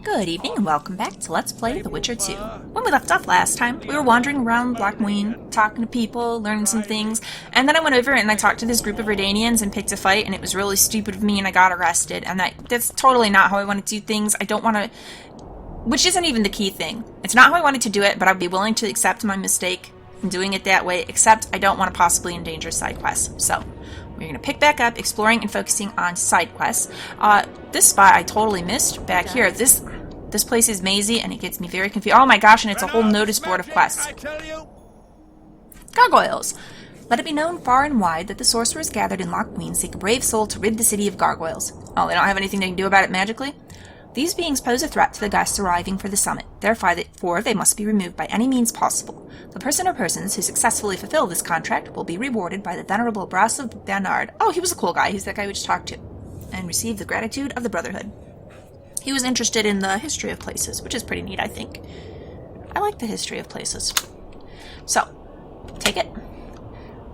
Good evening and welcome back to Let's Play The Witcher 2. When we left off last time, we were wandering around Loc Muinne, talking to people, learning some things, and then I went over and I talked to this group of Redanians and picked a fight, and it was really stupid of me and I got arrested, and that's totally not how I want to do things. I don't want to... Which isn't even the key thing. It's not how I wanted to do it, but I'd be willing to accept my mistake in doing it that way, except I don't want to possibly endanger side quests. So, we're going to pick back up, exploring and focusing on side quests. This spot I totally missed back here. This place is mazy and it gets me very confused. Oh my gosh, and it's a whole notice board of quests. Gargoyles! Let it be known far and wide that the sorcerers gathered in Loc Muinne seek a brave soul to rid the city of gargoyles. Oh, they don't have anything they can do about it magically? These beings pose a threat to the guests arriving for the summit. Therefore, they must be removed by any means possible. The person or persons who successfully fulfill this contract will be rewarded by the venerable Brass of Bernard. Oh, he was a cool guy. He's that guy we just talked to. And receive the gratitude of the Brotherhood. He was interested in the history of places, which is pretty neat, I think. I like the history of places. So, take it.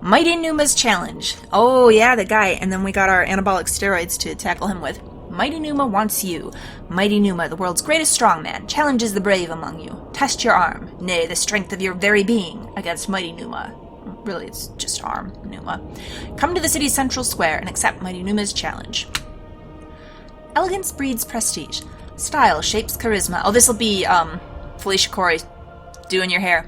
Mighty Numa's challenge. Oh, yeah, the guy. And then we got our anabolic steroids to tackle him with. Mighty Numa wants you. Mighty Numa, the world's greatest strongman, challenges the brave among you. Test your arm, nay, the strength of your very being, against Mighty Numa. Really, it's just arm, Numa. Come to the city's central square and accept Mighty Numa's challenge. Elegance breeds prestige. Style shapes charisma. Oh, this'll be, Felicia Corey doing your hair.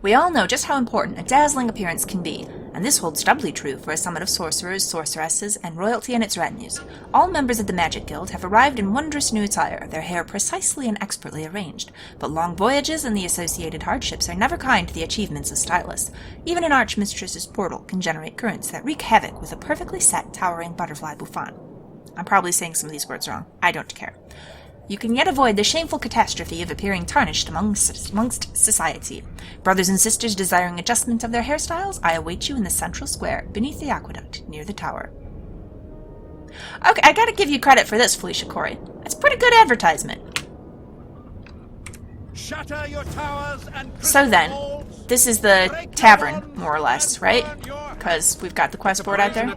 We all know just how important a dazzling appearance can be, and this holds doubly true for a summit of sorcerers, sorceresses, and royalty and its retinues. All members of the Magic Guild have arrived in wondrous new attire, their hair precisely and expertly arranged. But long voyages and the associated hardships are never kind to the achievements of stylists. Even an archmistress's portal can generate currents that wreak havoc with a perfectly set, towering butterfly bouffant. I'm probably saying some of these words wrong. I don't care. You can yet avoid the shameful catastrophe of appearing tarnished amongst society. Brothers and sisters desiring adjustment of their hairstyles, I await you in the central square, beneath the aqueduct, near the tower. Okay, I gotta give you credit for this, Felicia Corey. That's pretty good advertisement. Shatter your towers and so then, this is the tavern, more or less, right? Because we've got the quest board out there.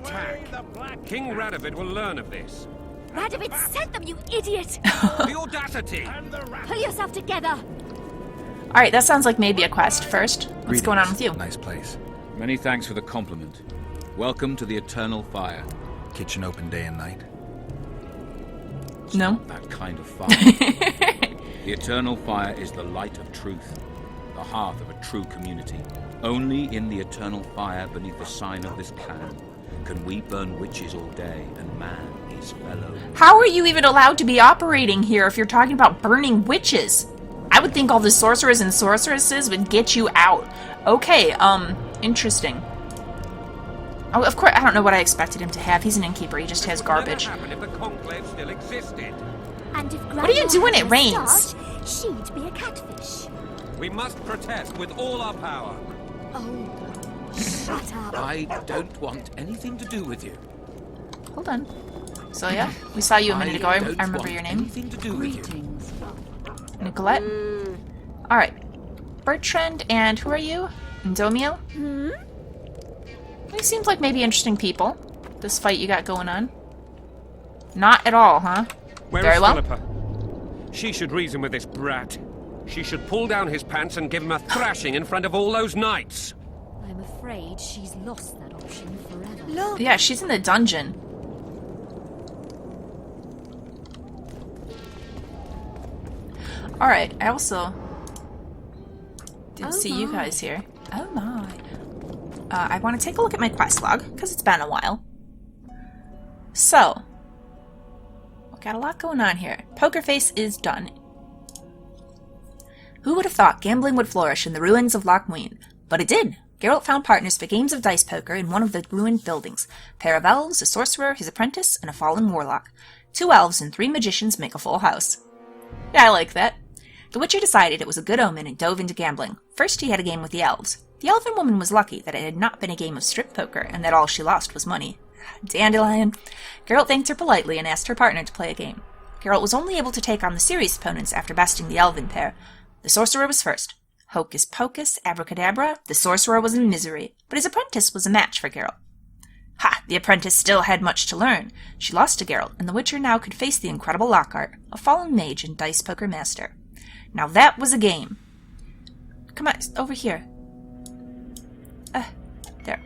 King Radovid will learn of this. Radovid sent them, you idiot! The audacity! Pull yourself together! Alright, that sounds like maybe a quest. First, what's going on with you? Nice place. Many thanks for the compliment. Welcome to the Eternal Fire. Kitchen open day and night. It's No. not that kind of fire. The Eternal Fire is the light of truth, the hearth of a true community. Only in the Eternal Fire, beneath the sign of this clan, can we burn witches all day and man his fellow. How are you even allowed to be operating here if you're talking about burning witches? I would think all the sorcerers and sorceresses would get you out. Okay, interesting. Oh, of course, I don't know what I expected him to have. He's an innkeeper, he just has garbage. What would happen if the conclave still existed? And if What are you doing? It Grandma rains. had a start, she'd be a catfish. We must protest with all our power. Oh, shut up. I don't want anything to do with you. Hold on. So yeah, we saw you a minute ago. I don't remember want your name. Anything to do with you. Nicolette? Alright. Bertrand, and who are you? Ndomio? These seems like maybe interesting people. This fight you got going on. Not at all, huh? Where Very is well. Philippa? She should reason with this brat. She should pull down his pants and give him a thrashing in front of all those knights. I'm afraid she's lost that option forever. Look! Yeah, she's in the dungeon. Alright, I also didn't see you guys here. Oh my. I want to take a look at my quest log, because it's been a while. So, we got a lot going on here. Poker Face is done. Who would have thought gambling would flourish in the ruins of Loc Muinne? But it did. Geralt found partners for games of dice poker in one of the ruined buildings. A pair of elves, a sorcerer, his apprentice, and a fallen warlock. 2 elves and 3 magicians make a full house. Yeah, I like that. The Witcher decided it was a good omen and dove into gambling. First he had a game with the elves. The elven woman was lucky that it had not been a game of strip poker, and that all she lost was money. Dandelion. Geralt thanked her politely and asked her partner to play a game. Geralt was only able to take on the serious opponents after besting the elven pair. The sorcerer was first. Hocus pocus, abracadabra, the sorcerer was in misery, but his apprentice was a match for Geralt. Ha! The apprentice still had much to learn. She lost to Geralt, and the Witcher now could face the incredible Lockhart, a fallen mage and dice poker master. Now that was a game. Come on, over here. There.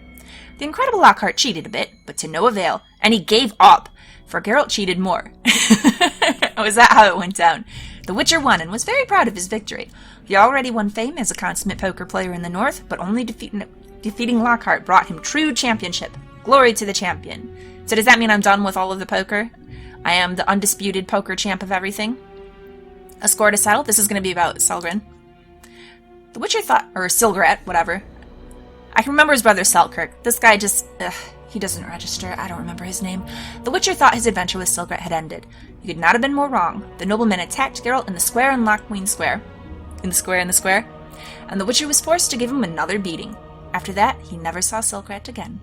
The incredible Lockhart cheated a bit, but to no avail, and he gave up, for Geralt cheated more. Was that how it went down? The Witcher won and was very proud of his victory. He already won fame as a consummate poker player in the north, but only defeating Lockhart brought him true championship. Glory to the champion. So does that mean I'm done with all of the poker? I am the undisputed poker champ of everything? A score to settle? This is going to be about Selgren. The Witcher thought, or Silgrat, whatever. I can remember his brother Selkirk. This guy just, he doesn't register. I don't remember his name. The Witcher thought his adventure with Silgrat had ended. He could not have been more wrong. The nobleman attacked Geralt in the square in Loc Muinne Square. In the square. And the Witcher was forced to give him another beating. After that, he never saw Silgrat again.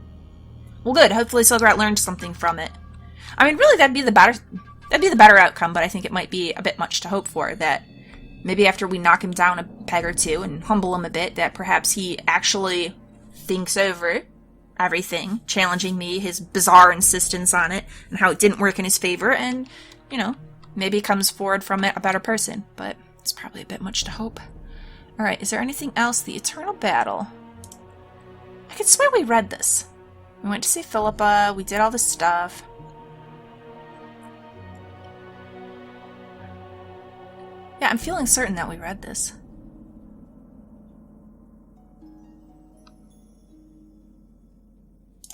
Well, good. Hopefully Silgrat learned something from it. I mean, really, that'd be the better outcome, but I think it might be a bit much to hope for, that maybe after we knock him down a peg or two and humble him a bit, that perhaps he actually thinks over everything, challenging me, his bizarre insistence on it, and how it didn't work in his favor, and, you know, maybe comes forward from it a better person. But it's probably a bit much to hope. Alright, is there anything else? The Eternal Battle. I could swear we read this. We went to see Philippa, we did all this stuff. Yeah, I'm feeling certain that we read this.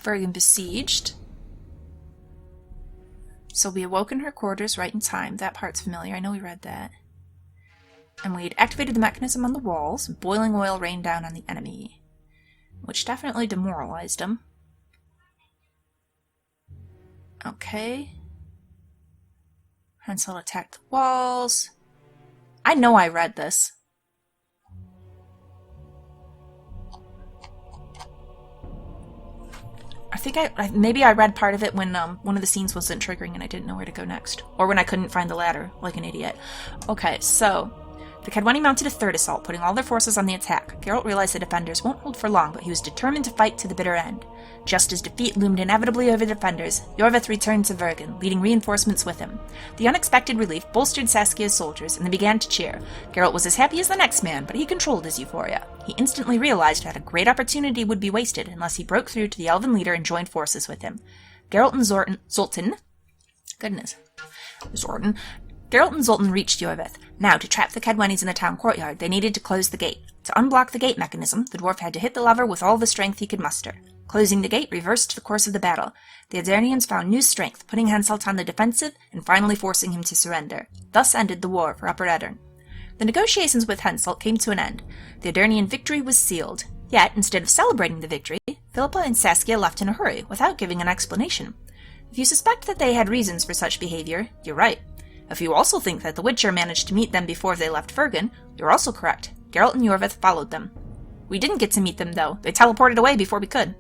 Bergen besieged. So we awoke in her quarters right in time. That part's familiar. I know we read that. And we'd activated the mechanism on the walls. Boiling oil rained down on the enemy, which definitely demoralized him. Okay. Hansel attacked the walls. I know I read this. I think maybe I read part of it when one of the scenes wasn't triggering and I didn't know where to go next. Or when I couldn't find the ladder, like an idiot. Okay, so the Kedwenny mounted a third assault, putting all their forces on the attack. Geralt realized the defenders won't hold for long, but he was determined to fight to the bitter end. Just as defeat loomed inevitably over the defenders, Yorvith returned to Vergen, leading reinforcements with him. The unexpected relief bolstered Saskia's soldiers, and they began to cheer. Geralt was as happy as the next man, but he controlled his euphoria. He instantly realized that a great opportunity would be wasted unless he broke through to the elven leader and joined forces with him. Geralt and Zoltan reached Yorvith. Now, to trap the Kedwennies in the town courtyard, they needed to close the gate. To unblock the gate mechanism, the dwarf had to hit the lever with all the strength he could muster. Closing the gate reversed the course of the battle. The Adernians found new strength, putting Henselt on the defensive and finally forcing him to surrender. Thus ended the war for Upper Adarn. The negotiations with Henselt came to an end. The Adernian victory was sealed. Yet, instead of celebrating the victory, Philippa and Saskia left in a hurry, without giving an explanation. If you suspect that they had reasons for such behavior, you're right. If you also think that the Witcher managed to meet them before they left Vergen, you're also correct. Geralt and Yorvith followed them. We didn't get to meet them, though. They teleported away before we could.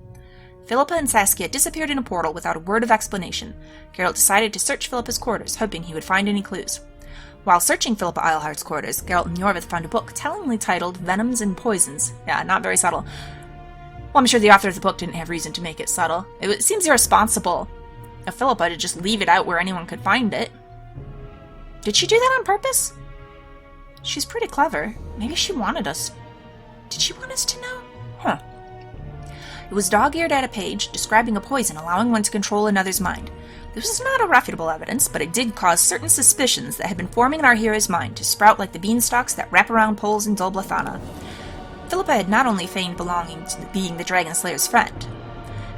Philippa and Saskia disappeared in a portal without a word of explanation. Geralt decided to search Philippa's quarters, hoping he would find any clues. While searching Philippa Eilhart's quarters, Geralt and Yorvith found a book tellingly titled Venoms and Poisons. Yeah, not very subtle. Well, I'm sure the author of the book didn't have reason to make it subtle. It seems irresponsible of Philippa to just leave it out where anyone could find it. Did she do that on purpose? She's pretty clever. Maybe she wanted us. Did she want us to know? Huh. It was dog-eared at a page, describing a poison allowing one to control another's mind. This was not irrefutable evidence, but it did cause certain suspicions that had been forming in our hero's mind to sprout like the beanstalks that wrap around poles in Dol Blathanna. Philippa had not only feigned belonging to being the Dragon Slayer's friend.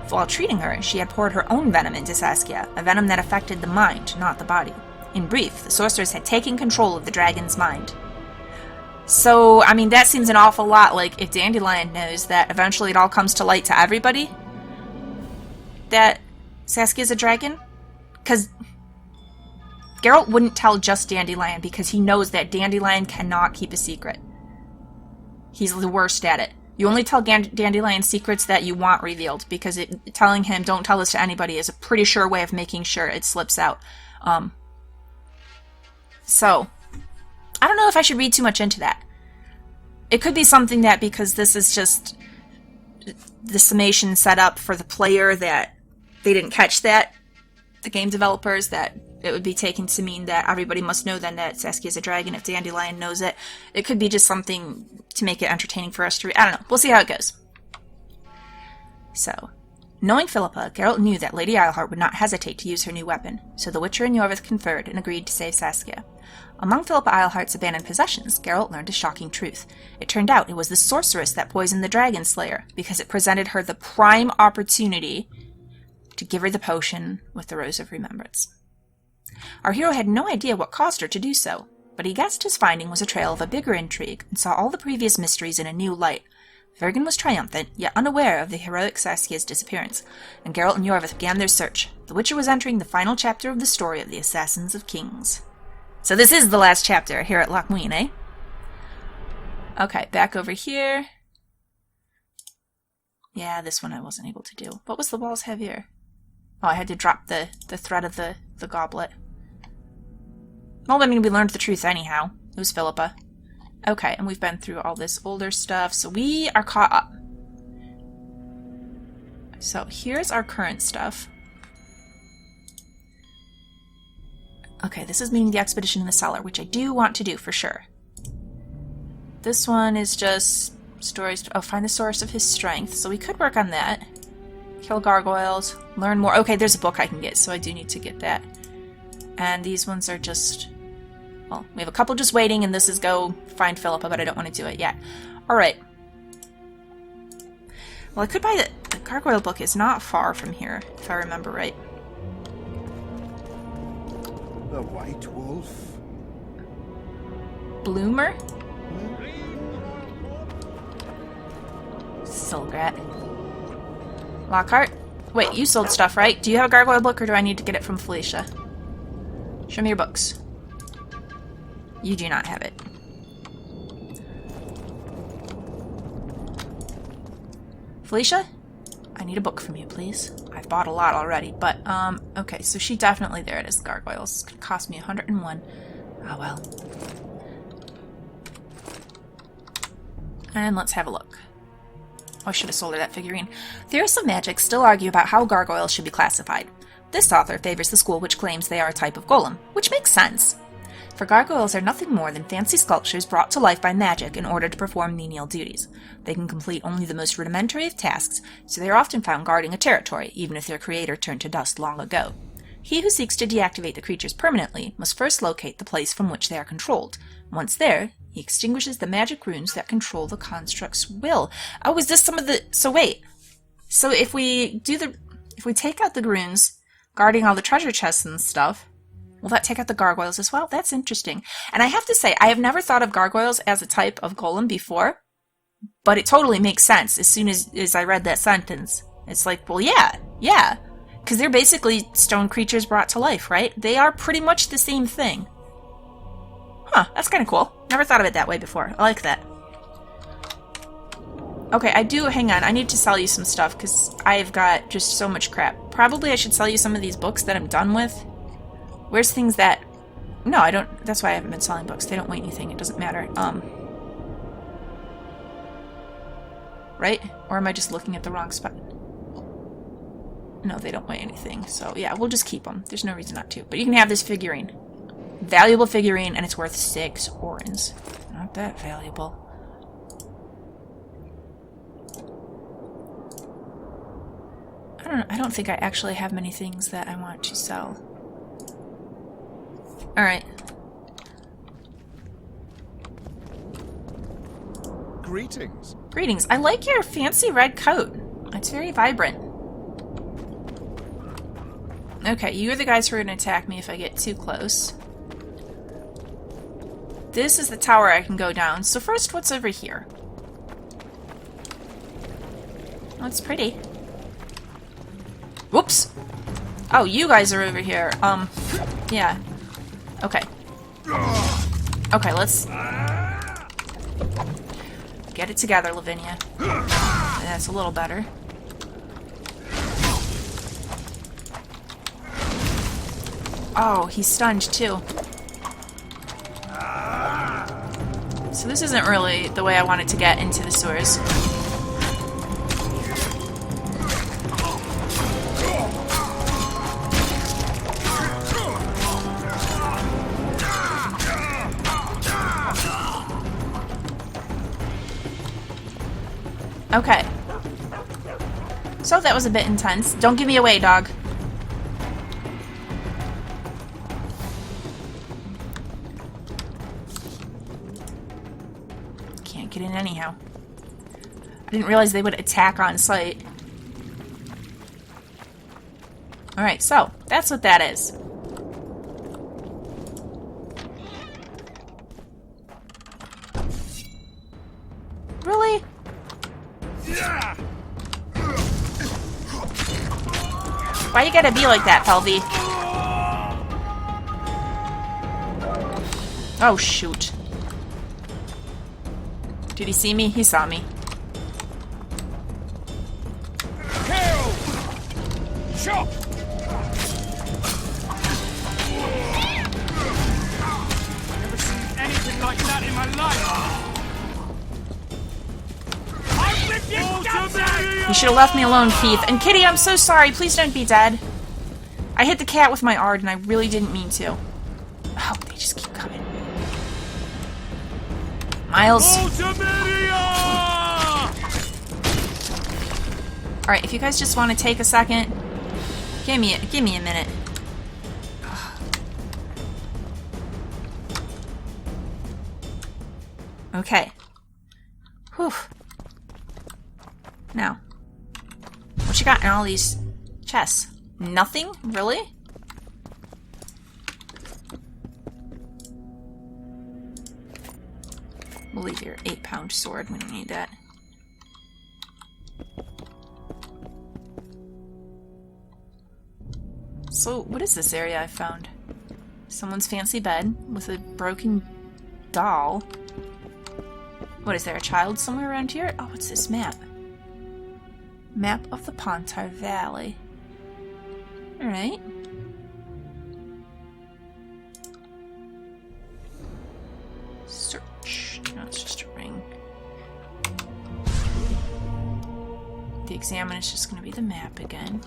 While treating her, she had poured her own venom into Saskia, a venom that affected the mind, not the body. In brief, the sorceress had taken control of the dragon's mind. So, I mean, that seems an awful lot like if Dandelion knows that eventually it all comes to light to everybody, that Saskia's a dragon. Because Geralt wouldn't tell just Dandelion because he knows that Dandelion cannot keep a secret. He's the worst at it. You only tell Dandelion secrets that you want revealed, because telling him don't tell this to anybody is a pretty sure way of making sure it slips out. So, I don't know if I should read too much into that. It could be something that, because this is just the summation set up for the player, that they didn't catch that, the game developers, that it would be taken to mean that everybody must know then that Saskia's a dragon if Dandelion knows it. It could be just something to make it entertaining for us to read. I don't know. We'll see how it goes. So, knowing Philippa, Geralt knew that Lady Eilhart would not hesitate to use her new weapon, so the Witcher and Yorvith conferred and agreed to save Saskia. Among Philippa Eilhart's abandoned possessions, Geralt learned a shocking truth. It turned out it was the sorceress that poisoned the Dragon Slayer, because it presented her the prime opportunity to give her the potion with the Rose of Remembrance. Our hero had no idea what caused her to do so, but he guessed his finding was a trail of a bigger intrigue and saw all the previous mysteries in a new light. Vergen was triumphant, yet unaware of the heroic Saskia's disappearance, and Geralt and Yorvith began their search. The Witcher was entering the final chapter of the story of the Assassins of Kings. So this is the last chapter here at Loc Muinne, eh? Okay, back over here. Yeah, this one I wasn't able to do. What was the walls heavier? Oh, I had to drop the thread of the goblet. Well, I mean, we learned the truth anyhow. It was Philippa. Okay, and we've been through all this older stuff, so we are caught up. So here's our current stuff. Okay, this is meaning the expedition in the cellar, which I do want to do for sure. This one is just stories. Oh, find the source of his strength. So we could work on that. Kill gargoyles. Learn more. Okay, there's a book I can get, so I do need to get that. And these ones are just... Well, we have a couple just waiting, and this is go find Philippa, but I don't want to do it yet. Alright. Well, I could buy the gargoyle book is not far from here, if I remember right. The White Wolf? Bloomer? Silgrat. Lockhart? Wait, you sold stuff, right? Do you have a gargoyle book, or do I need to get it from Felicia? Show me your books. You do not have it. Felicia? I need a book from you, please. I've bought a lot already, but, okay, so she definitely, there it is, the gargoyles. It's gonna cost me 101. Oh, well. And let's have a look. Oh, I should have sold her that figurine. Theorists of magic still argue about how gargoyles should be classified. This author favors the school which claims they are a type of golem, which makes sense. For gargoyles are nothing more than fancy sculptures brought to life by magic in order to perform menial duties. They can complete only the most rudimentary of tasks, so they are often found guarding a territory, even if their creator turned to dust long ago. He who seeks to deactivate the creatures permanently must first locate the place from which they are controlled. Once there, he extinguishes the magic runes that control the construct's will. Oh, is this some of the... So wait. So if we take out the runes guarding all the treasure chests and stuff, will that take out the gargoyles as well? That's interesting. And I have to say, I have never thought of gargoyles as a type of golem before, but it totally makes sense as soon as I read that sentence. It's like, well, yeah. Because they're basically stone creatures brought to life, right? They are pretty much the same thing. Huh, that's kind of cool. Never thought of it that way before. I like that. Okay, hang on, I need to sell you some stuff, because I've got just so much crap. Probably I should sell you some of these books that I'm done with. Where's things that... No, I don't... That's why I haven't been selling books. They don't weigh anything. It doesn't matter. Right? Or am I just looking at the wrong spot? No, they don't weigh anything. So, yeah, we'll just keep them. There's no reason not to. But you can have this figurine. Valuable figurine, and it's worth 6 orens. Not that valuable. I don't know. I don't think I actually have many things that I want to sell. Alright. Greetings. Greetings. I like your fancy red coat. It's very vibrant. Okay, you are the guys who are going to attack me if I get too close. This is the tower I can go down. So first, what's over here? Oh, it's pretty. Whoops! Oh, you guys are over here. Yeah. Okay. Okay, let's get it together, Lavinia. That's a little better. Oh, he's stunned too. So this isn't really the way I wanted to get into the sewers. Okay. So that was a bit intense. Don't give me away, dog. Can't get in anyhow. I didn't realize they would attack on sight. Alright, so that's what that is. Really? Why you gotta be like that, Pelvy? Oh, shoot. Did he see me? He saw me. Kill! Chop! Never seen anything like that in my life! You should have left me alone, Keith. And Kitty, I'm so sorry. Please don't be dead. I hit the cat with my ard, and I really didn't mean to. Oh, they just keep coming. Miles. Alright, if you guys just want to take a second, give me a minute. Okay. Whew. Now, what you got in all these chests? Nothing? Really? We'll leave your 8-pound sword. We don't need that. So, what is this area I found? Someone's fancy bed with a broken doll. What, is there a child somewhere around here? Oh, what's this map? Map of the Pontar Valley. Alright. Search. No, it's just a ring. The examine is just going to be the map again.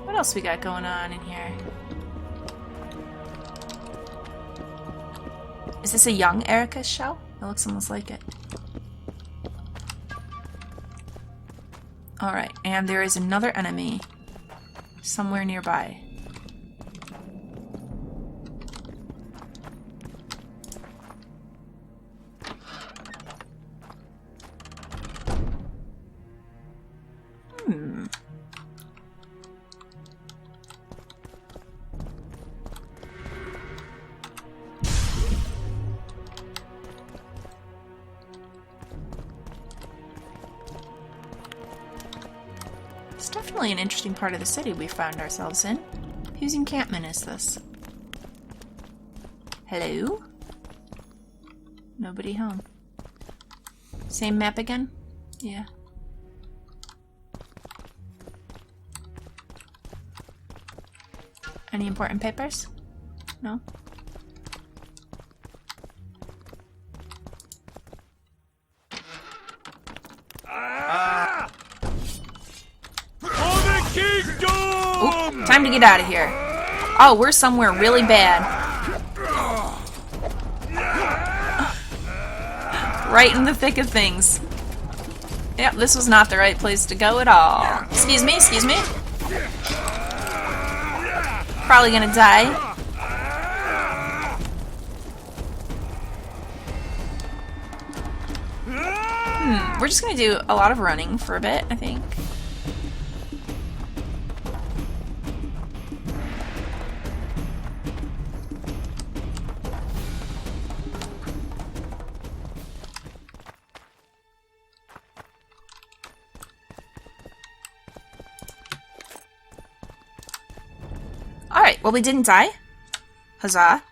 What else we got going on in here? Is this a young Erica's shell? It looks almost like it. Alright, and there is another enemy somewhere nearby. It's definitely an interesting part of the city we found ourselves in. Whose encampment is this? Hello? Nobody home. Same map again? Yeah. Any important papers? No? Oop, time to get out of here. Oh, we're somewhere really bad. Right in the thick of things. Yep, this was not the right place to go at all. Excuse me, excuse me. Probably gonna die. We're just gonna do a lot of running for a bit, I think. Alright, well we didn't die. Huzzah.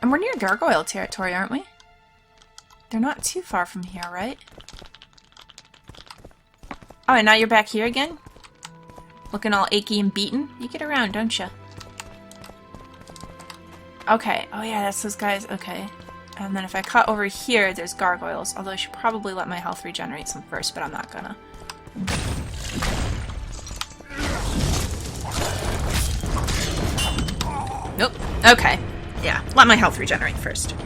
And we're near gargoyle territory, aren't we? They're not too far from here, right? Oh, and now you're back here again? Looking all achy and beaten? You get around, don't you? Okay, oh yeah, that's those guys, okay. And then if I cut over here, there's gargoyles. Although I should probably let my health regenerate some first, but I'm not gonna. Nope. Okay. Yeah, let my health regenerate first.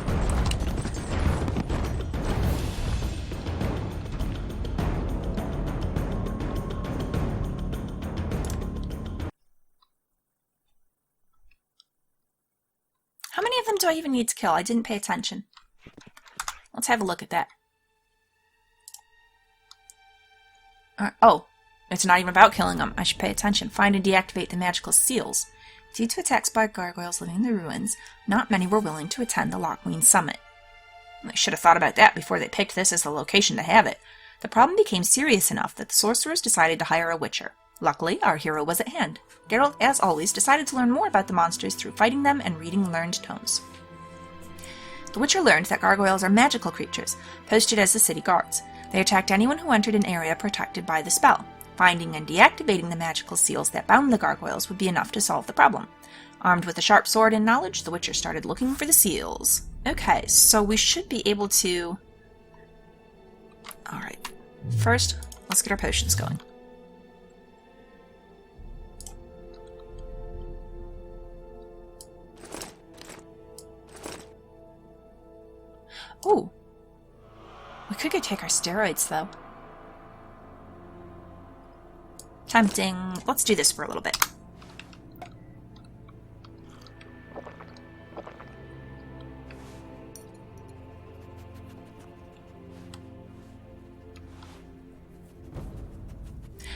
of them do I even need to kill? I didn't pay attention. Let's have a look at that. Oh, it's not even about killing them. I should pay attention. Find and deactivate the magical seals. Due to attacks by gargoyles living in the ruins, not many were willing to attend the Loc Muinne summit. They should have thought about that before they picked this as the location to have it. The problem became serious enough that the sorcerers decided to hire a witcher. Luckily, our hero was at hand. Geralt, as always, decided to learn more about the monsters through fighting them and reading learned tomes. The witcher learned that gargoyles are magical creatures, posted as the city guards. They attacked anyone who entered an area protected by the spell. Finding and deactivating the magical seals that bound the gargoyles would be enough to solve the problem. Armed with a sharp sword and knowledge, the witcher started looking for the seals. Okay, so we should be able to... Alright, first, let's get our potions going. Ooh. We could go take our steroids, though. Tempting. Let's do this for a little bit.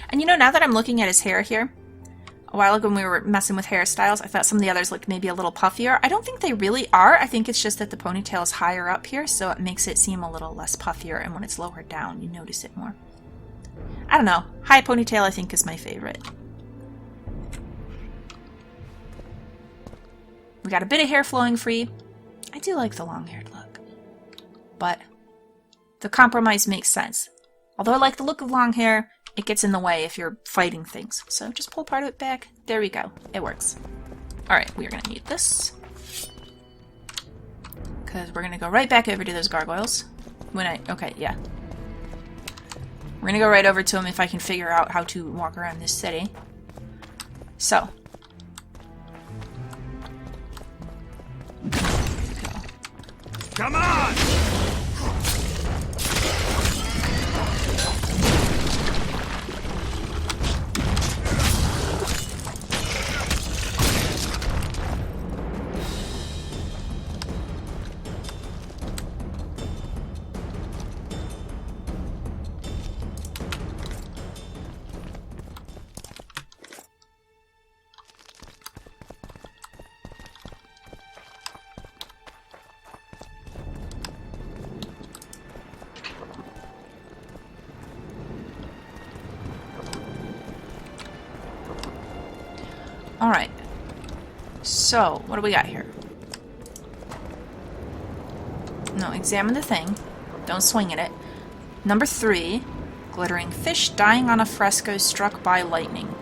And you know, now that I'm looking at his hair here, a while ago when we were messing with hairstyles, I thought some of the others looked maybe a little puffier. I don't think they really are. I think it's just that the ponytail is higher up here, so it makes it seem a little less puffier, and when it's lower down, you notice it more. I don't know. High ponytail, I think, is my favorite. We got a bit of hair flowing free. I do like the long-haired look. But the compromise makes sense. Although I like the look of long hair, it gets in the way if you're fighting things. So just pull part of it back. There we go. It works. Alright, we are going to need this. Because we're going to go right back over to those gargoyles. Okay, yeah. We're going to go right over to them if I can figure out how to walk around this city. So. Come on! Alright. So, what do we got here? No, examine the thing. Don't swing at it. Number 3. Glittering fish dying on a fresco struck by lightning.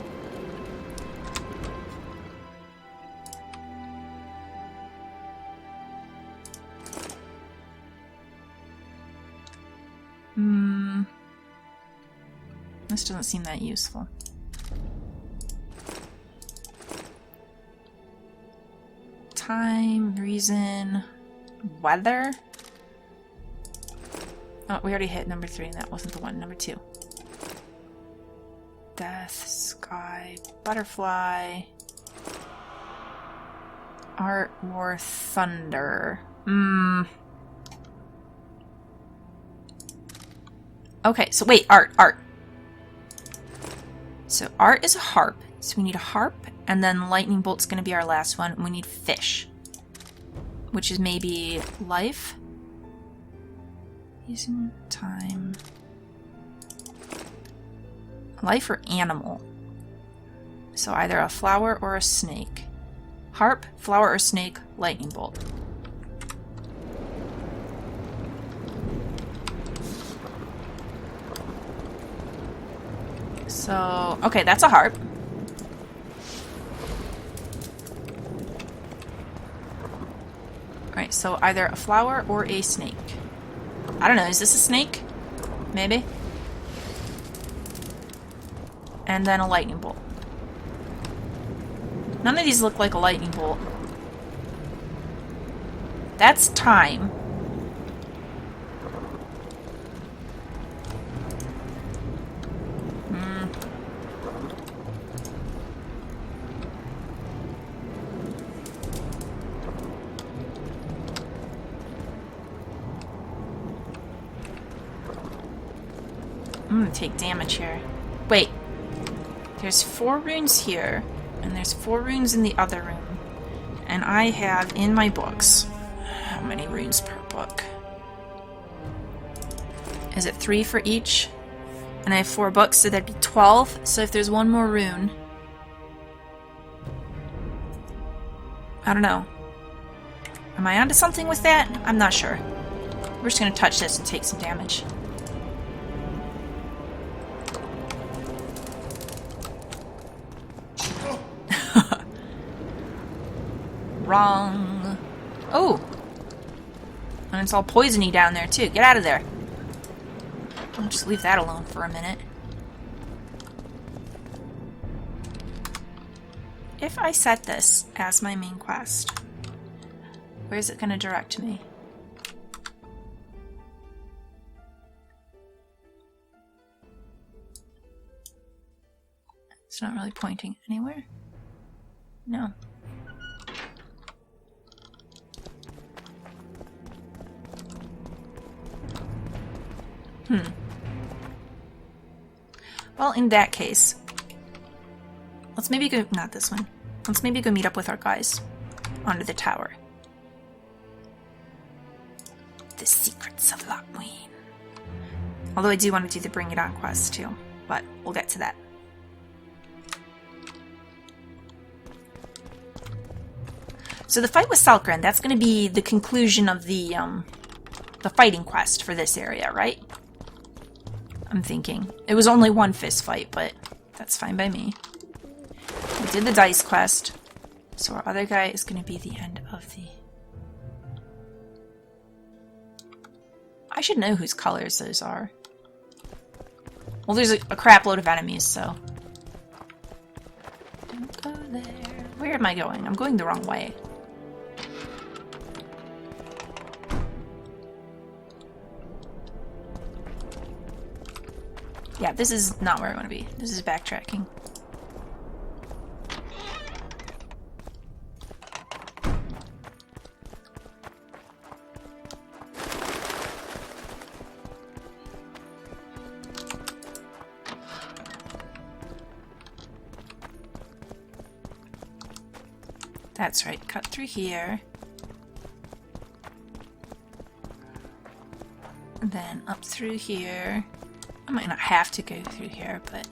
This doesn't seem that useful. Time, reason, weather. Oh, we already hit number 3, and that wasn't the one. Number 2. Death, sky, butterfly, art, war, thunder. Okay, so wait, art. So art is a harp. So we need a harp. And then lightning bolt's going to be our last one. And we need fish. Which is maybe life. Using time. Life or animal. So either a flower or a snake. Harp, flower or snake, lightning bolt. So, okay, that's a harp. Alright, so either a flower or a snake. I don't know, is this a snake? Maybe? And then a lightning bolt. None of these look like a lightning bolt. That's time. gonna take damage here. Wait. There's 4 runes here, and there's 4 runes in the other room. And I have in my books... How many runes per book? Is it 3 for each? And I have 4 books, so that'd be 12. So if there's 1 more rune... I don't know. Am I onto something with that? I'm not sure. We're just gonna touch this and take some damage. Wrong. Oh! And it's all poisony down there, too. Get out of there. I'll just leave that alone for a minute. If I set this as my main quest, where is it going to direct me? It's not really pointing anywhere. No. Well, in that case, let's maybe go... Not this one. Let's maybe go meet up with our guys under the tower. The secrets of Loc Muinne. Although I do want to do the Bring It On quest too, but we'll get to that. So the fight with Salkran, that's going to be the conclusion of the fighting quest for this area, right? I'm thinking. It was only 1 fist fight, but that's fine by me. We did the dice quest, so our other guy is going to be the end of the... I should know whose colors those are. Well, there's a crap load of enemies, so... Don't go there. Where am I going? I'm going the wrong way. Yeah, this is not where I want to be. This is backtracking. That's right, cut through here. And then up through here. I might not have to go through here, but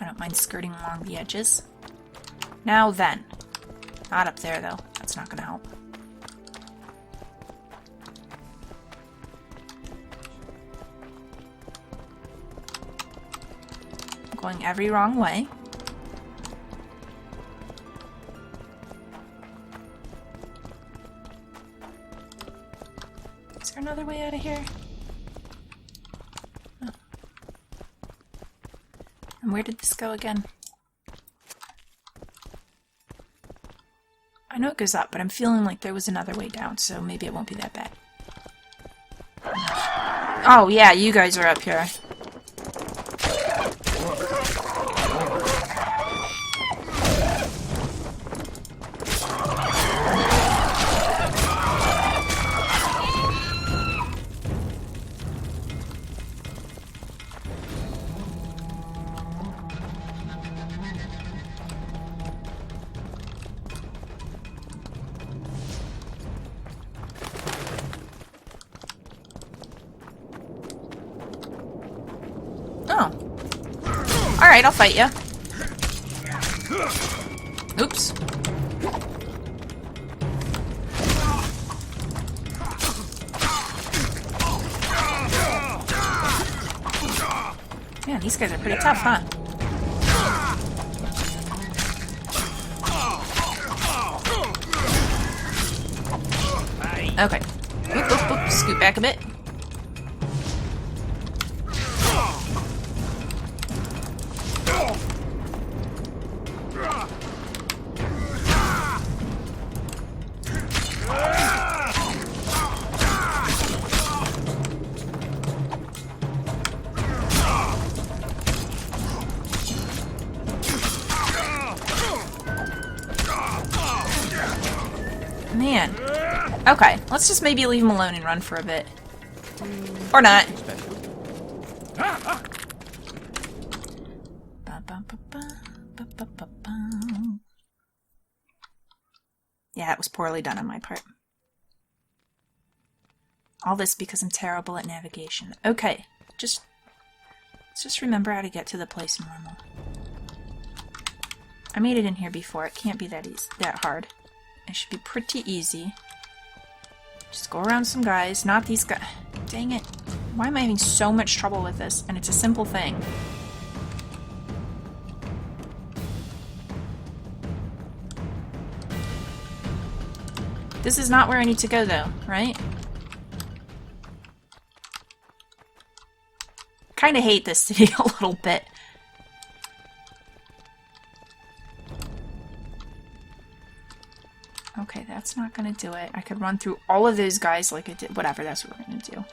I don't mind skirting along the edges. Now then. Not up there, though. That's not going to help. I'm going every wrong way. Is there another way out of here? Where did this go again? I know it goes up, but I'm feeling like there was another way down, so maybe it won't be that bad. Oh yeah, you guys are up here. Alright, I'll fight you. Oops. Yeah, these guys are pretty tough, huh? Okay. Oop, oop, oop. Scoot back a bit. Man. Okay, let's just maybe leave him alone and run for a bit. Or not. Yeah, that was poorly done on my part. All this because I'm terrible at navigation. Okay, let's just remember how to get to the place normal. I made it in here before. It can't be that hard. It should be pretty easy. Just go around some guys, not these guys. Dang it. Why am I having so much trouble with this? And it's a simple thing. This is not where I need to go, though, right? Kinda hate this city a little bit. Okay, that's not gonna do it. I could run through all of those guys like I did. Whatever, that's what we're gonna do.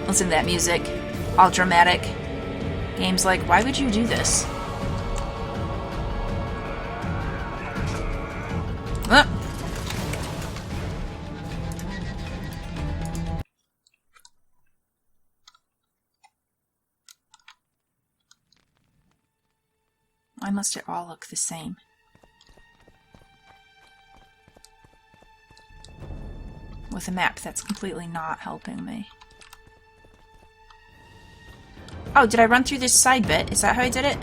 Listen to that music. All dramatic. Game's like, why would you do this? Ah. Why must it all look the same? With a map that's completely not helping me. Oh, did I run through this side bit? Is that how I did it?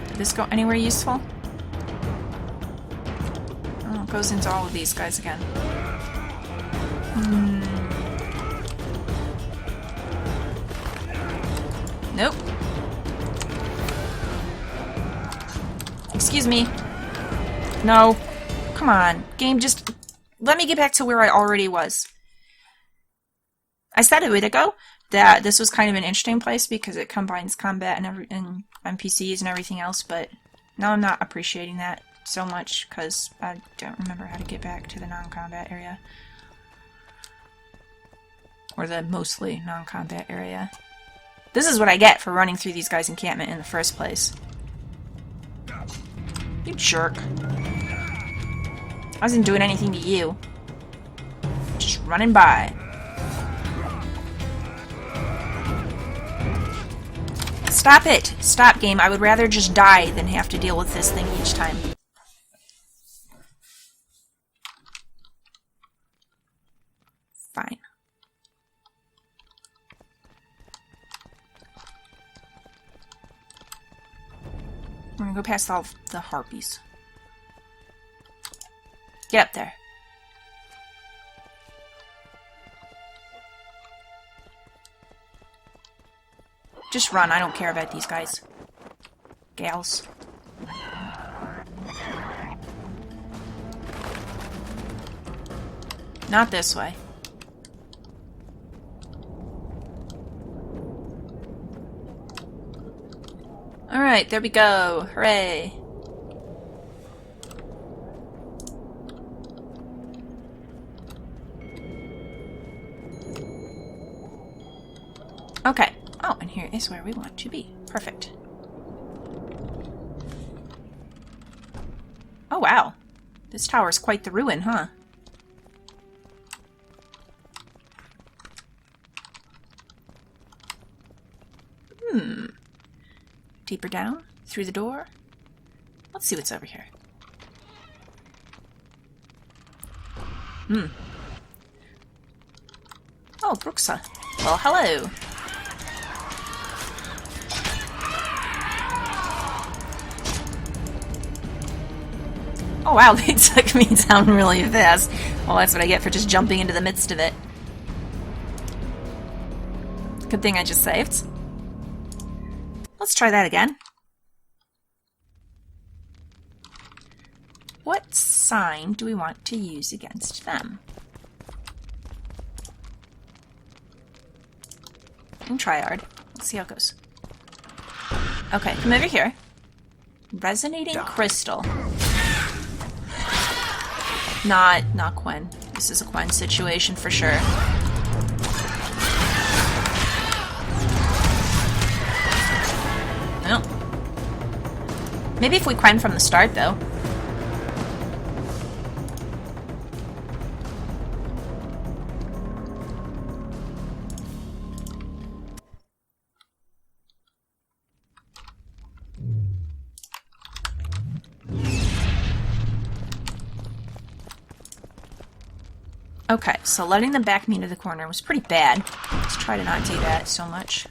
Did this go anywhere useful? Oh, it goes into all of these guys again. Nope. Excuse me. No. Come on. Game, just let me get back to where I already was. I said a bit ago that this was kind of an interesting place because it combines combat and NPCs and everything else, but now I'm not appreciating that so much because I don't remember how to get back to the non-combat area. Or the mostly non-combat area. This is what I get for running through these guys' encampment in the first place. You jerk. I wasn't doing anything to you. Just running by. Stop it! Stop, game. I would rather just die than have to deal with this thing each time. Fine. We're gonna go past all the harpies. Get up there. Just run, I don't care about these guys. Gals. Not this way. Alright, there we go. Hooray. Okay. Oh, and here is where we want to be. Perfect. Oh, wow. This tower's quite the ruin, huh? Deeper down? Through the door? Let's see what's over here. Oh, Bruxa. Well, hello. Oh wow, they took me down really fast. Well, that's what I get for just jumping into the midst of it. Good thing I just saved. Let's try that again. What sign do we want to use against them? And tryhard. Let's see how it goes. Okay, come over here. Resonating crystal. Not Quen. This is a Quen situation for sure. No. Maybe if we Quen from the start, though. Okay, so letting them back me into the corner was pretty bad. Let's try to not do that so much.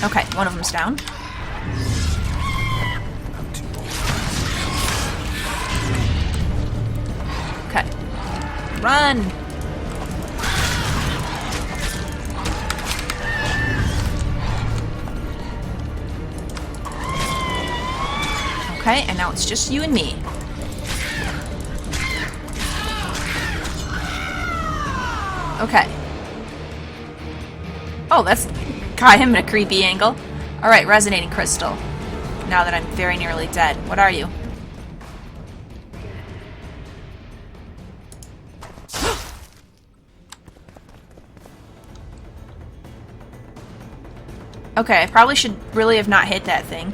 Okay, one of them's down. Okay. Run! Okay, and now it's just you and me. Okay. Oh, that's got him at a creepy angle. Alright, resonating crystal. Now that I'm very nearly dead. What are you? Okay, I probably should really have not hit that thing.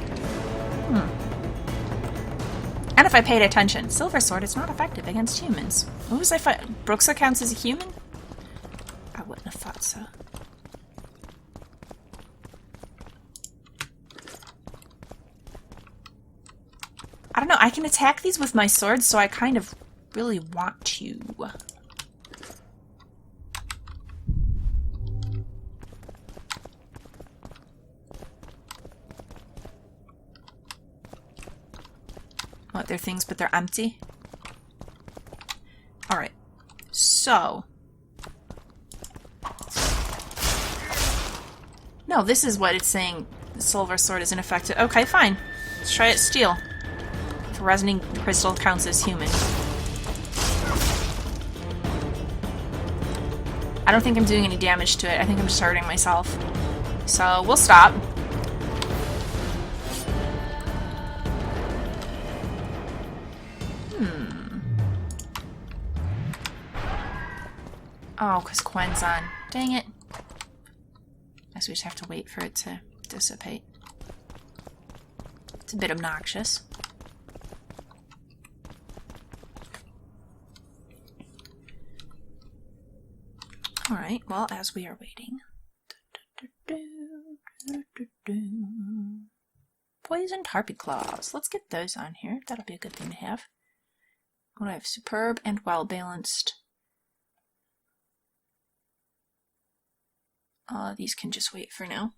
And if I paid attention, Silver Sword is not effective against humans. What was I fighting? Brooksa counts as a human? I wouldn't have thought so. I don't know, I can attack these with my sword, so I kind of really want to. What, they're things, but they're empty? Alright. So. No, this is what it's saying. The Silver Sword is ineffective. Okay, fine. Let's try it steel. If resonating crystal counts as human. I don't think I'm doing any damage to it. I think I'm just hurting myself. So, we'll stop. Oh, because Quen's on. Dang it. Guess we just have to wait for it to dissipate. It's a bit obnoxious. Alright, well, as we are waiting. Poisoned harpy claws. Let's get those on here. That'll be a good thing to have. What do I have? Superb and well balanced. These can just wait for now.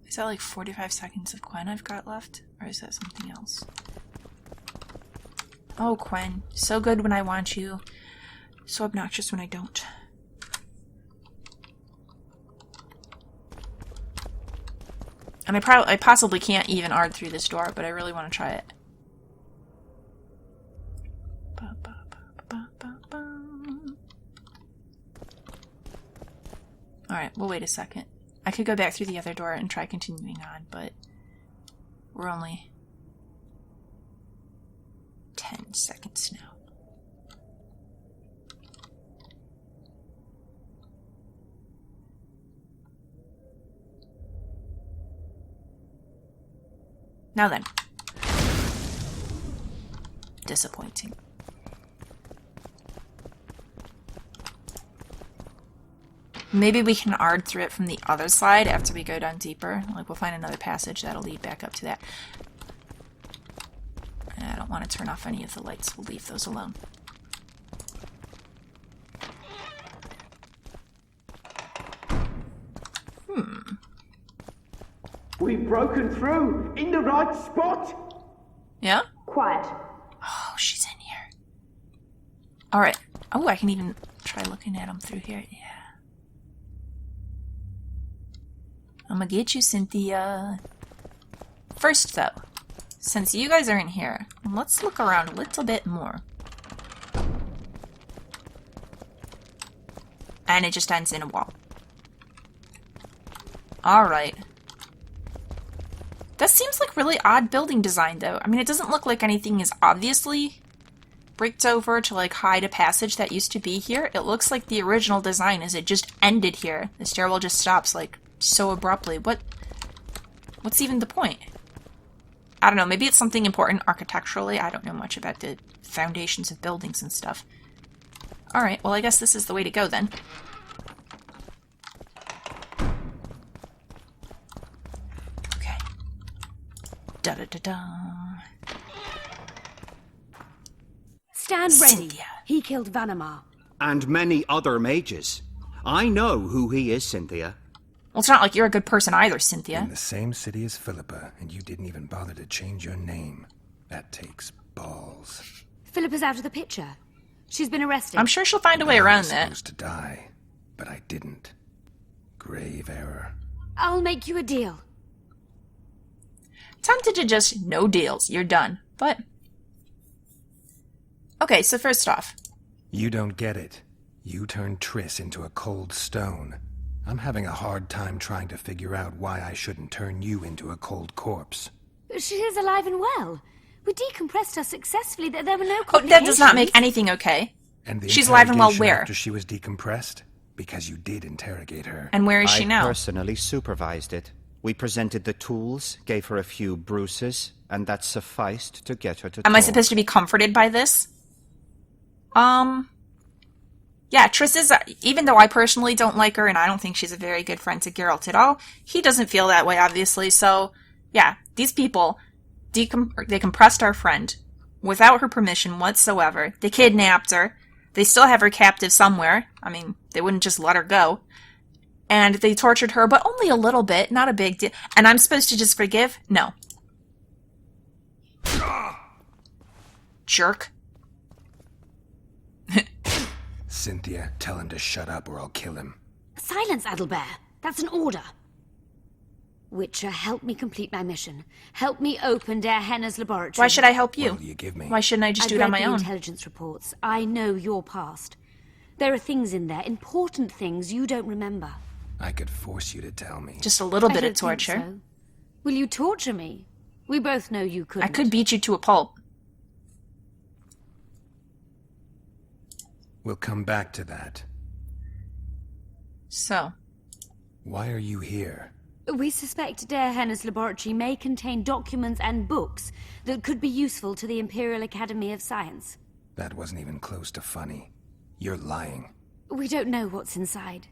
Is that like 45 seconds of Quen I've got left? Or is that something else? Oh, Quen. So good when I want you. So obnoxious when I don't. And I possibly can't even ard through this door, but I really want to try it. Alright, we'll wait a second. I could go back through the other door and try continuing on, but we're only 10 seconds now. Now then. Disappointing. Maybe we can ard through it from the other side after we go down deeper. Like, we'll find another passage that'll lead back up to that. I don't want to turn off any of the lights. We'll leave those alone. We've broken through in the right spot. Yeah? Quiet. Oh, she's in here. Alright. Oh, I can even try looking at them through here. Yeah. I'm gonna get you, Cynthia. First, though, since you guys are in here, let's look around a little bit more. And it just ends in a wall. Alright. That seems like really odd building design, though. I mean, it doesn't look like anything is obviously bricked over to, like, hide a passage that used to be here. It looks like the original design is it just ended here. The stairwell just stops, like, so abruptly. What's even the point? I don't know. Maybe it's something important architecturally. I don't know much about the foundations of buildings and stuff. Alright, well I guess this is the way to go then. Okay. Da-da-da-da. Stand ready. Cynthia. He killed Vanamar. And many other mages. I know who he is, Cynthia. Well, it's not like you're a good person either, Cynthia. In the same city as Philippa, and you didn't even bother to change your name. That takes balls. Philippa's out of the picture. She's been arrested. I'm sure she'll find a way I around was that. supposed to die, but I didn't. Grave error. I'll make you a deal. Tempted to just no deals. You're done. But okay, so first off, You don't get it. You turned Triss into a cold stone. I'm having a hard time trying to figure out why I shouldn't turn you into a cold corpse. She is alive and well. We decompressed her successfully. There were no oh, complications. that does not make anything okay. And the She's alive and well interrogation where? after she was decompressed? Because you did interrogate her. And where is she I now? personally supervised it. We presented the tools, gave her a few bruises, and that sufficed to get her to Am I talk. supposed to be comforted by this? Yeah, Triss is, even though I personally don't like her and I don't think she's a very good friend to Geralt at all, he doesn't feel that way, obviously. So, yeah, these people, they compressed our friend without her permission whatsoever. They kidnapped her. They still have her captive somewhere. I mean, they wouldn't just let her go. And they tortured her, but only a little bit, not a big deal. And I'm supposed to just forgive? No. Jerk. Cynthia, tell him to shut up or I'll kill him. Silence, Adelbear. That's an order. Witcher, help me complete my mission. Help me open Dearhenna's laboratory. Why should I help you? What'll you give me? Why shouldn't I just do it I've on read my the own? intelligence reports. I know your past. There are things in there, important things you don't remember. I could force you to tell me. Just a little I bit don't of think torture. so. Will you torture me? We both know you couldn't. I could beat you to a pulp. We'll come back to that. So, Why are you here? We suspect Dearhenna's laboratory may contain documents and books that could be useful to the Imperial Academy of Science. That wasn't even close to funny. You're lying. We don't know what's inside.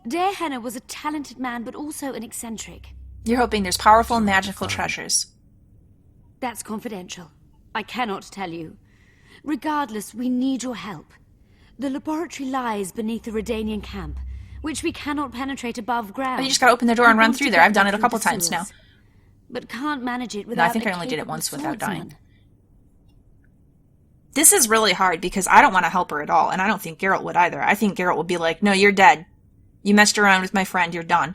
Dearhenna was a talented man, but also an eccentric. you're hoping there's powerful magical treasures. That's confidential. I cannot tell you. Regardless, we need your help. The laboratory lies beneath the Redanian camp, which we cannot penetrate above ground. Oh, you just gotta open the door and We run want through to there. get I've done it a through couple the times now. sewers, but can't manage it No, without I think a I only did it capable once without dying. swordsman. This is really hard because I don't want to help her at all, and I don't think Geralt would either. I think Geralt would be like, no, you're dead. You messed around with my friend, you're done.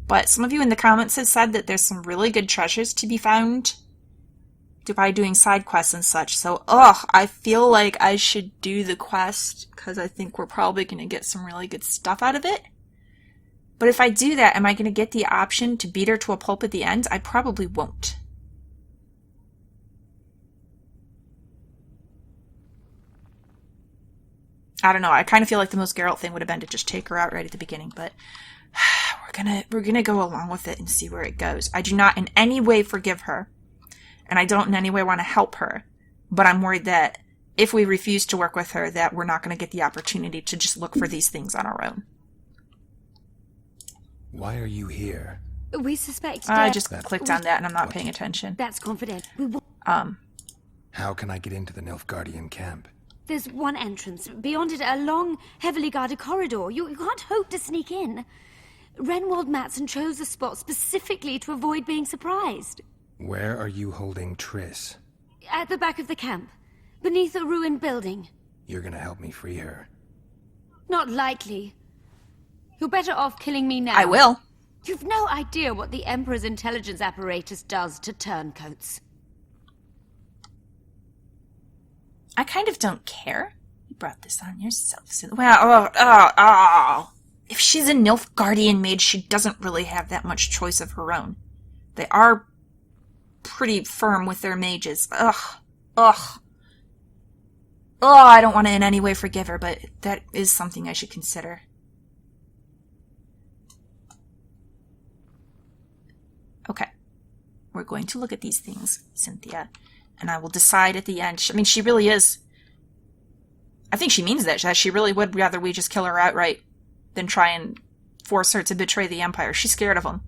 But some of you in the comments have said that there's some really good treasures to be found by doing side quests and such, so, I feel like I should do the quest, because I think we're probably going to get some really good stuff out of it. But if I do that, am I going to get the option to beat her to a pulp at the end? I probably won't. I don't know. I kind of feel like the most Geralt thing would have been to just take her out right at the beginning, but we're gonna go along with it and see where it goes. I do not in any way forgive her, and I don't in any way want to help her, but I'm worried that if we refuse to work with her, that we're not going to get the opportunity to just look for these things on our own. Why are you here? We suspect I just clicked on that and I'm not What? paying attention. That's confidential. How can I get into the Nilfgaardian camp? There's one entrance. Beyond it, a long, heavily guarded corridor. You can't hope to sneak in. Renwald Matson chose the spot specifically to avoid being surprised. Where are you holding Triss? At the back of the camp, beneath a ruined building. You're gonna help me free her. Not likely. You're better off killing me now. I will. You've no idea what the Emperor's intelligence apparatus does to turncoats. I kind of don't care. You brought this on yourself. So, well, if she's a Nilfgaardian mage, she doesn't really have that much choice of her own. They are pretty firm with their mages. I don't want to in any way forgive her, but that is something I should consider. Okay. We're going to look at these things, Cynthia. And I will decide at the end. I mean, she really is. I think she means that she really would rather we just kill her outright than try and force her to betray the Empire. She's scared of them.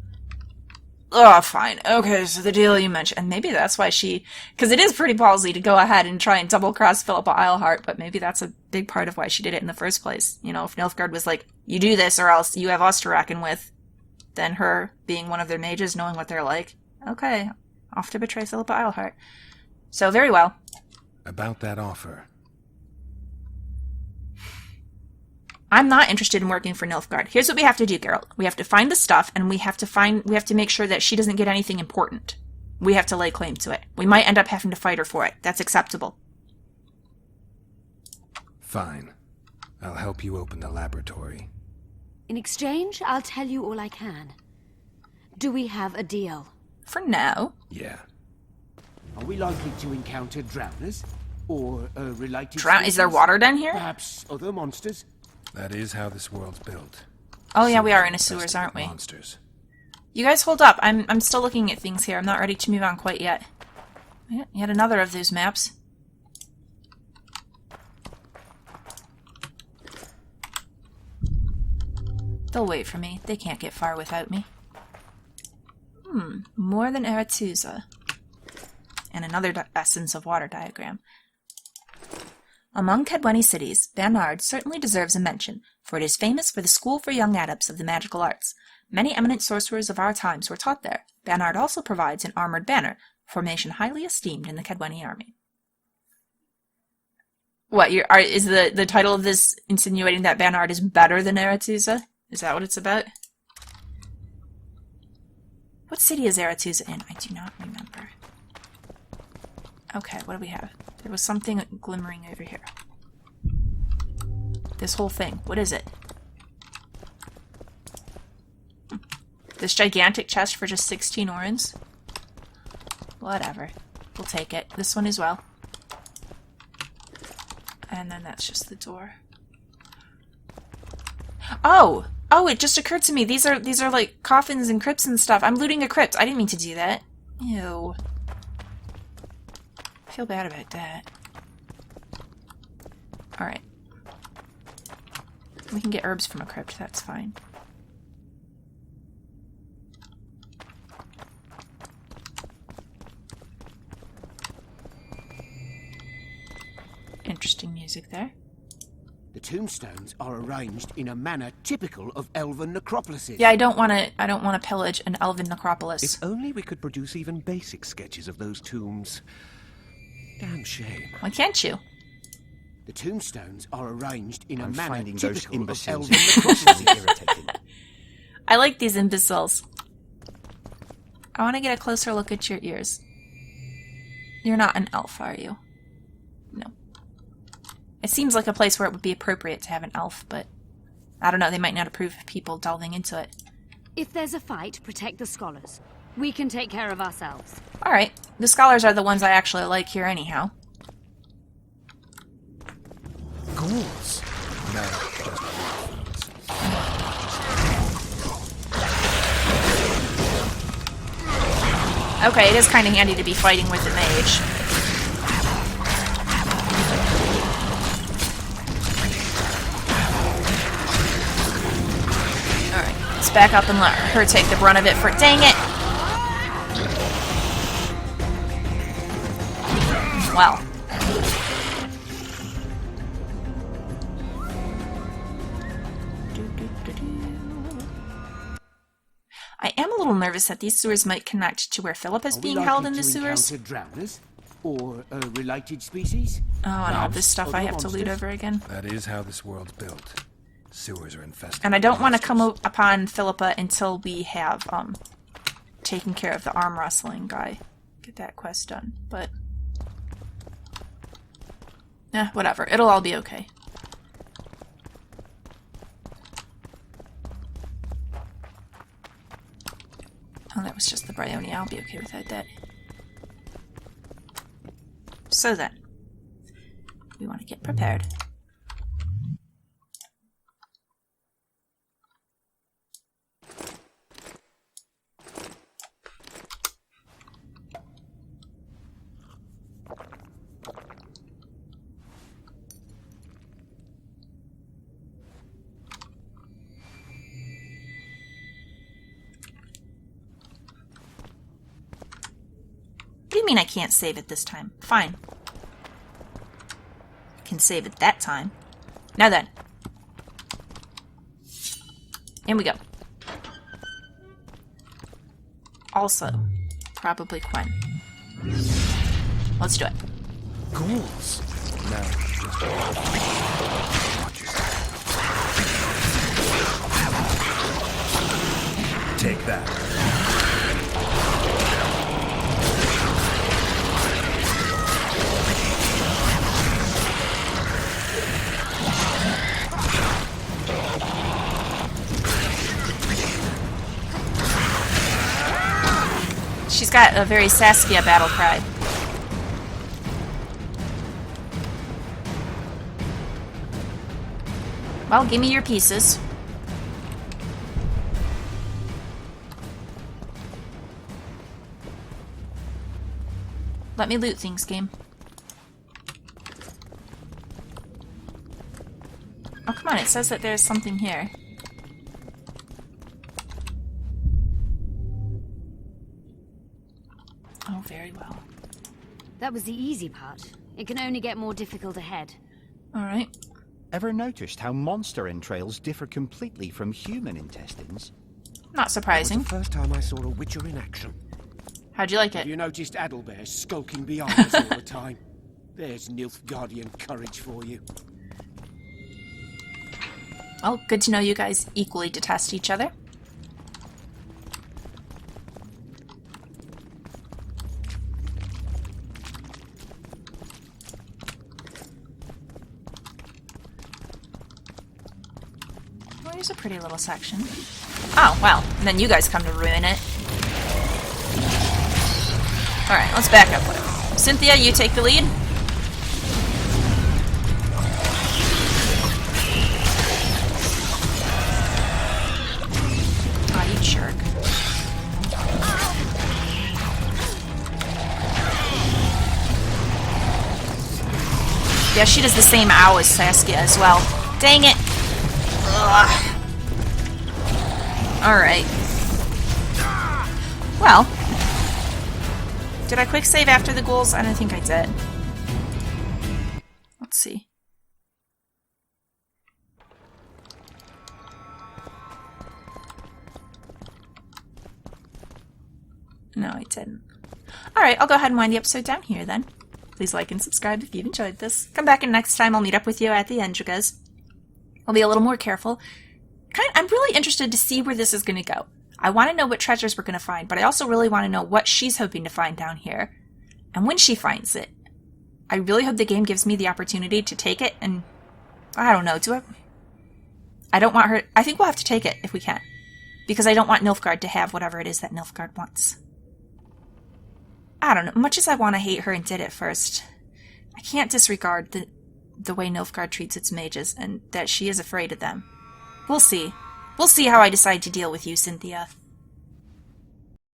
Oh, fine. Okay, so the deal you mentioned. And maybe that's why she... Because it is pretty ballsy to go ahead and try and double-cross Philippa Eilhart, but maybe that's a big part of why she did it in the first place. You know, if Nilfgaard was like, you do this or else you have us to reckon with, then her being one of their mages, knowing what they're like, okay, off to betray Philippa Eilhart. So, very well. About that offer. I'm not interested in working for Nilfgaard. Here's what we have to do, Geralt. We have to find the stuff, and we have to make sure that she doesn't get anything important. We have to lay claim to it. We might end up having to fight her for it. That's acceptable. Fine. I'll help you open the laboratory. In exchange, I'll tell you all I can. Do we have a deal? For now. Yeah. Are we likely to encounter drowners? Or related Is there water down here? Perhaps other monsters? That is how this world's built. Oh yeah, we are in a Infested sewers, aren't with we? Monsters. You guys hold up. I'm still looking at things here. I'm not ready to move on quite yet. Yet another of those maps. They'll wait for me. They can't get far without me. More than Aretuza. And another Essence of Water diagram. Among Kedwenny cities, Bernard certainly deserves a mention, for it is famous for the school for young adepts of the magical arts. Many eminent sorcerers of our times were taught there. Bernard also provides an armored banner, a formation highly esteemed in the Kedwenny army. What, is the title of this insinuating that Bernard is better than Aretuza? Is that what it's about? What city is Aretuza in? I do not remember. Okay, what do we have? There was something glimmering over here. This whole thing. What is it? This gigantic chest for just 16 orens? Whatever. We'll take it. This one as well. And then that's just the door. Oh! Oh, it just occurred to me. These are like coffins and crypts and stuff. I'm looting a crypt. I didn't mean to do that. Ew. I feel bad about that. Alright. We can get herbs from a crypt, that's fine. Interesting music there. The tombstones are arranged in a manner typical of elven necropolises. Yeah, I don't want to pillage an elven necropolis. If only we could produce even basic sketches of those tombs. Damn shame. Why can't you? The tombstones are arranged in a I'm manner finding those typical of imbeciles elven necropolises. irritating. I like these imbeciles. I want to get a closer look at your ears. You're not an elf, are you? No. It seems like a place where it would be appropriate to have an elf, but I don't know, they might not approve of people delving into it. If there's a fight, protect the scholars. We can take care of ourselves. Alright, the scholars are the ones I actually like here anyhow. Ghouls? No, just Okay, it is kind of handy to be fighting with the mage. Alright, let's back up and let her take the brunt of it for— dang it! Well. I am a little nervous that these sewers might connect to where Philip is being held in the sewers. Drowners or related species? Oh, and all this stuff I have to loot monsters? over again. That is how this world's built. Sewers are infested. And I don't want to with come monsters. upon Philippa until we have taken care of the arm wrestling guy. Get that quest done. But whatever. It'll all be okay. Oh, that was just the Bryony. I'll be okay without that. So then, we want to get prepared. do you mean I can't save it this time? Fine. I can save it that time. Now then. In we go. Also, probably Quen. Let's do it. Ghouls. Now, just watch yourself. Take that. She's got a very Saskia battle cry. Well, give me your pieces. Let me loot things, game. Oh, come on, it says that there's something here. Oh, very well. That was the easy part. It can only get more difficult ahead. Alright. Ever noticed how monster entrails differ completely from human intestines? Not surprising. The first time I saw a Witcher in action. How'd you like Have it? you noticed Adelbear skulking behind us all the time? There's Nilfgaardian courage for you. Well, good to know you guys equally detest each other. Well, here's a pretty little section. Oh, well, and then you guys come to ruin it. Alright, let's back up. Cynthia, you take the lead. Aw, you jerk. Yeah, she does the same ow as Saskia as well. Dang it! Ugh. Alright. Well. Did I quick save after the ghouls? I don't think I did. Let's see. No, I didn't. Alright, I'll go ahead and wind the episode down here then. Please like and subscribe if you've enjoyed this. Come back and next time I'll meet up with you at the end, you guys. I'll be a little more careful. I'm really interested to see where this is going to go. I want to know what treasures we're going to find, but I also really want to know what she's hoping to find down here. And when she finds it. I really hope the game gives me the opportunity to take it and... I don't know, I don't want her... I think we'll have to take it if we can. Because I don't want Nilfgaard to have whatever it is that Nilfgaard wants. I don't know. Much as I want to hate her and did it first, I can't disregard the way Nilfgaard treats its mages and that she is afraid of them. We'll see. We'll see how I decide to deal with you, Cynthia.